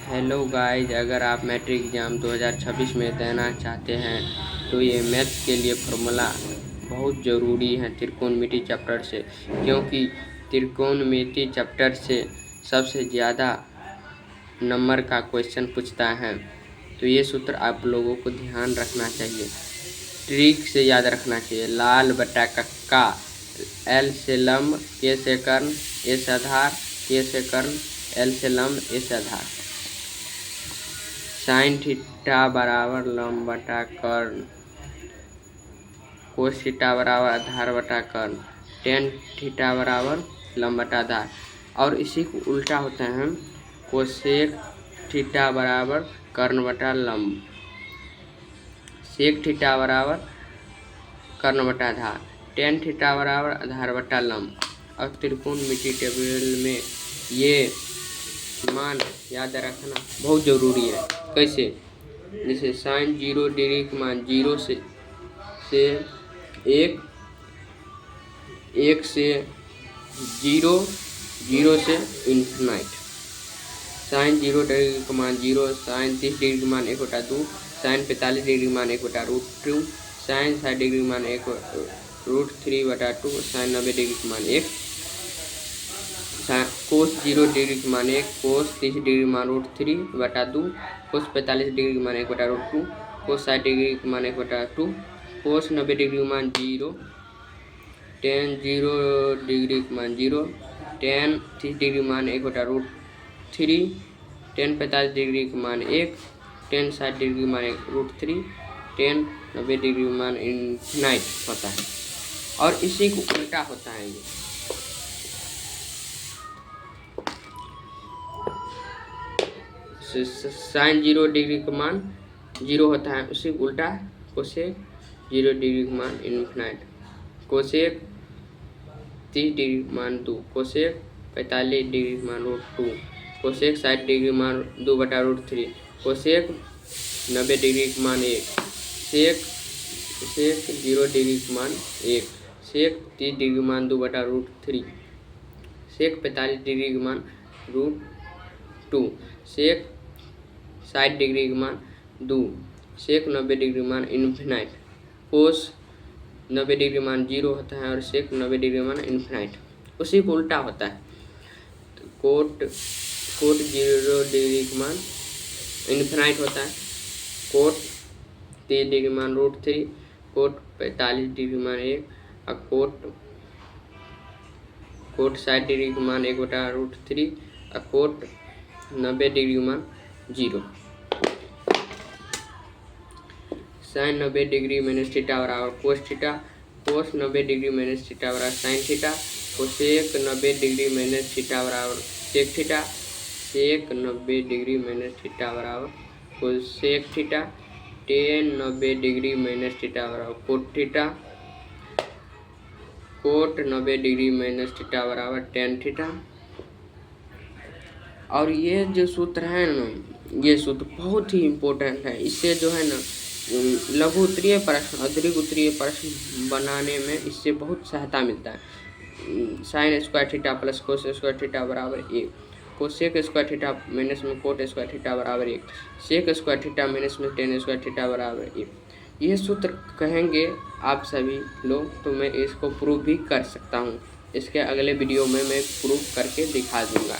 Hello guys, अगर आप matric exam 2026 में देना चाहते हैं तो ये मैथ्स के लिए फार्मूला बहुत ज़रूरी है त्रिकोणमिति चैप्टर से, क्योंकि त्रिकोणमिति चैप्टर से सबसे ज़्यादा नंबर का क्वेश्चन पूछता है। तो ये सूत्र आप लोगों को ध्यान रखना चाहिए, ट्रिक से याद रखना चाहिए। लाल बटा कक्का, एल से लंब, के से कर्ण, ए से आधार, के से कर्ण, एल से लंब, ए से आधार। साइन थीटा बराबर लंब बटा कर्ण, कोस थीटा बराबर आधार बटा कर्ण, टेन थीटा बराबर लंब बटा आधार। और इसी को उल्टा होता है, कोसेक थीटा बराबर कर्ण बटा लंब, सेक थीटा बराबर कर्ण बटा आधार, टेन थीटा बराबर आधार बटा लंब। और त्रिकोणमिति टेबल में ये मान याद रखना बहुत ज़रूरी है। कैसे? जैसे साइन 0 डिग्री का मान 0 से 1, 1 से 0, 0 से इन्फिनाइट। साइन 0 डिग्री का मान 0, साइन 30 डिग्री का मान 1/2, साइन 45 डिग्री का मान 1/√2, साइन 60 डिग्री का मान 1√3/2, साइन 90 डिग्री का मान 1, कोस 0 डिग्री का मान 1, कोस 30 डिग्री का मान √3/2, कोस 45 डिग्री का मान 1/2, कोस 60 डिग्री का मान 1/2, कोस 90 डिग्री का मान 0, टेन 0 डिग्री का मान 0, टेन 30 डिग्री का मान 1/√3, टेन 45 डिग्री का मान 1, टेन 60 डिग्री का मान 1√3, टेन 90 डिग्री का मान इन्फिनाइट होता है। और इसी को उल्टा होता है ये। साइन 0 डिग्री का मान 0 होता है, उसी उल्टा कोसेक 0 डिग्री का मान इन्फिनाइट, कोसेक 30 डिग्री का मान 2, कोसेक 45 डिग्री का मान √2, कोसेक 60 डिग्री का मान 2/√3, कोसेक 90 डिग्री का मान 1, सेक 0 डिग्री का मान 1, सेक 30 डिग्री का मान 2/√3, सेक 45 डिग्री का मान √2, सेक 60 डिग्री का मान 2, सेक 90 डिग्री का मान इन्फिनाइट, कोस 90 डिग्री मान 0 होता है और सेक 90 डिग्री मान इन्फिनाइट। उसी को उल्टा होता है, तो कोट 0 डिग्री का मान इन्फिनाइट होता है, कोट 30 डिग्री मान √3, कोट 45 डिग्री मान 1 और कोट 60 डिग्री का मान 1/√3 और कोट 90 डिग्री का मान 0। साइन 90 डिग्री माइनस थीटा बराबर cos theta, cos 90 degree minus theta बराबर sine theta, cosec 90 degree minus theta बराबर sec theta, sec 90 degree minus theta बराबर cosec theta, tan 90 degree minus theta बराबर cot theta, cot 90 degree minus theta बराबर tan theta. और ये जो सूत्र है ना, ये सूत्र बहुत ही इम्पोर्टेंट है। इससे जो है ना लघु उत्तरीय प्रश्न और दीर्घ उत्तरीय प्रश्न बनाने में इससे बहुत सहायता मिलता है। Sine square theta plus cos square theta बराबर 1, कोसेक स्क्वायर थीटा माइनस में कोट स्क्वायर थीटा बराबर 1, सेक स्क्वायर थीटा माइनस में टेन स्क्वायर थीटा बराबर 1। ये सूत्र कहेंगे आप सभी लोग, तो मैं इसको प्रूव भी कर सकता हूँ। इसके अगले वीडियो में मैं प्रूव करके दिखा दूँगा।